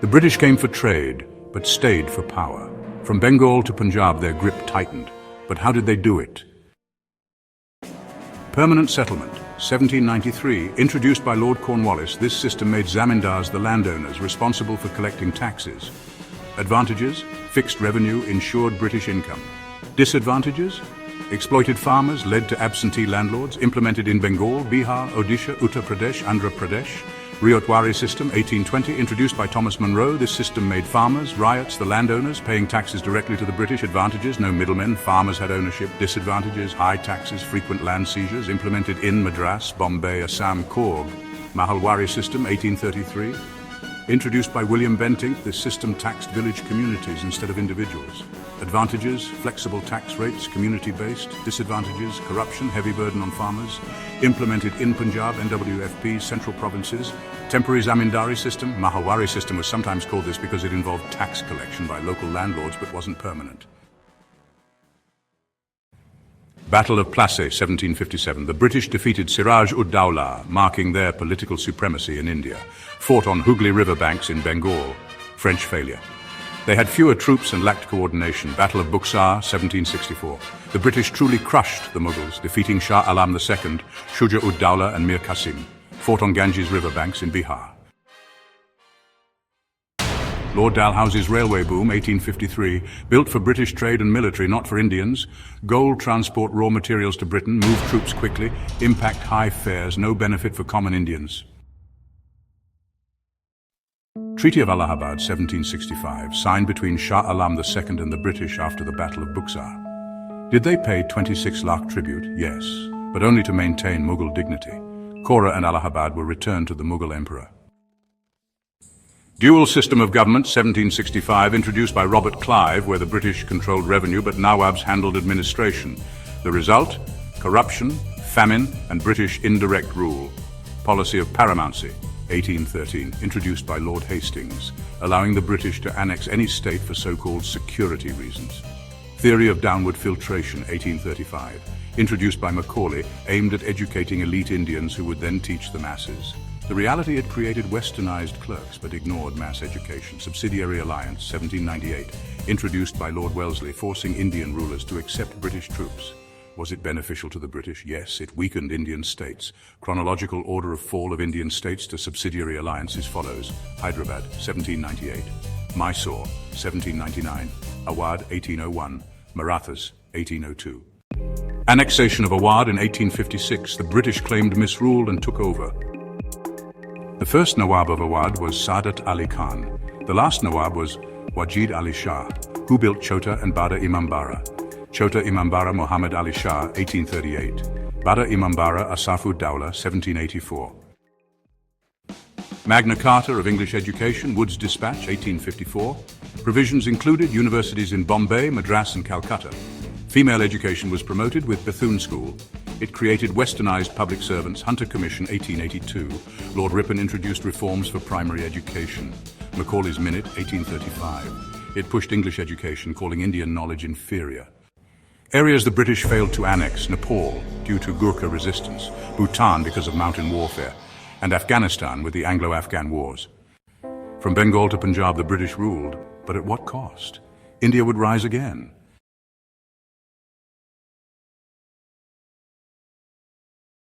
The British came for trade, but stayed for power. From Bengal to Punjab, their grip tightened. But how did they do it? Permanent settlement, 1793, introduced by Lord Cornwallis. This system made zamindars, the landowners, responsible for collecting taxes. Advantages: fixed revenue ensured British income. Disadvantages: exploited farmers led to absentee landlords, implemented in Bengal, Bihar, Odisha, Uttar Pradesh, Andhra Pradesh. Ryotwari system, 1820, introduced by Thomas Munro. This system made farmers, ryots, the landowners, paying taxes directly to the British. Advantages: no middlemen, farmers had ownership. Disadvantages: high taxes, frequent land seizures, implemented in Madras, Bombay, Assam, Coorg. Mahalwari system, 1833. Introduced by William Bentinck, this system taxed village communities instead of individuals. Advantages: flexible tax rates, community-based. Disadvantages: corruption, heavy burden on farmers. Implemented in Punjab, NWFP, central provinces. Temporary zamindari system. Mahalwari system was sometimes called this because it involved tax collection by local landlords but wasn't permanent. Battle of Plassey, 1757. The British defeated Siraj-ud-Dowlah, marking their political supremacy in India. Fought on Hooghly river banks in Bengal. French failure. They had fewer troops and lacked coordination. Battle of Buxar, 1764. The British truly crushed the Mughals, defeating Shah Alam II, Shuja-ud-Dowlah and Mir Qasim. Fought on Ganges river banks in Bihar. Lord Dalhousie's railway boom, 1853, built for British trade and military, not for Indians. Gold transport raw materials to Britain, move troops quickly, impact high fares, no benefit for common Indians. Treaty of Allahabad, 1765, signed between Shah Alam II and the British after the Battle of Buxar. Did they pay 26 lakh tribute? Yes, but only to maintain Mughal dignity. Kora and Allahabad were returned to the Mughal emperor. Dual system of government, 1765, introduced by Robert Clive, where the British controlled revenue but Nawabs handled administration. The result? Corruption, famine, and British indirect rule. Policy of paramountcy, 1813, introduced by Lord Hastings, allowing the British to annex any state for so-called security reasons. Theory of downward filtration, 1835, introduced by Macaulay, aimed at educating elite Indians who would then teach the masses. The reality, it created westernized clerks but ignored mass education. Subsidiary alliance, 1798, introduced by Lord Wellesley, forcing Indian rulers to accept British troops. Was it beneficial to the British? Yes, it weakened Indian states. Chronological order of fall of Indian states to subsidiary alliance is follows: Hyderabad, 1798, Mysore, 1799, Awadh, 1801, Marathas, 1802. Annexation of Awadh in 1856, the British claimed misrule and took over. The first Nawab of Awadh was Saadat Ali Khan. The last Nawab was Wajid Ali Shah, who built Chota and Bada Imambara. Chota Imambara Muhammad Ali Shah, 1838. Bada Imambara Asaf-ud-Dowlah, 1784. Magna Carta of English Education, Wood's Dispatch, 1854. Provisions included universities in Bombay, Madras and Calcutta. Female education was promoted with Bethune School. It created westernized public servants. Hunter Commission, 1882. Lord Ripon introduced reforms for primary education. Macaulay's Minute, 1835. It pushed English education, calling Indian knowledge inferior. Areas the British failed to annex: Nepal, due to Gurkha resistance, Bhutan because of mountain warfare, and Afghanistan with the Anglo-Afghan wars. From Bengal to Punjab, the British ruled, but at what cost? India would rise again.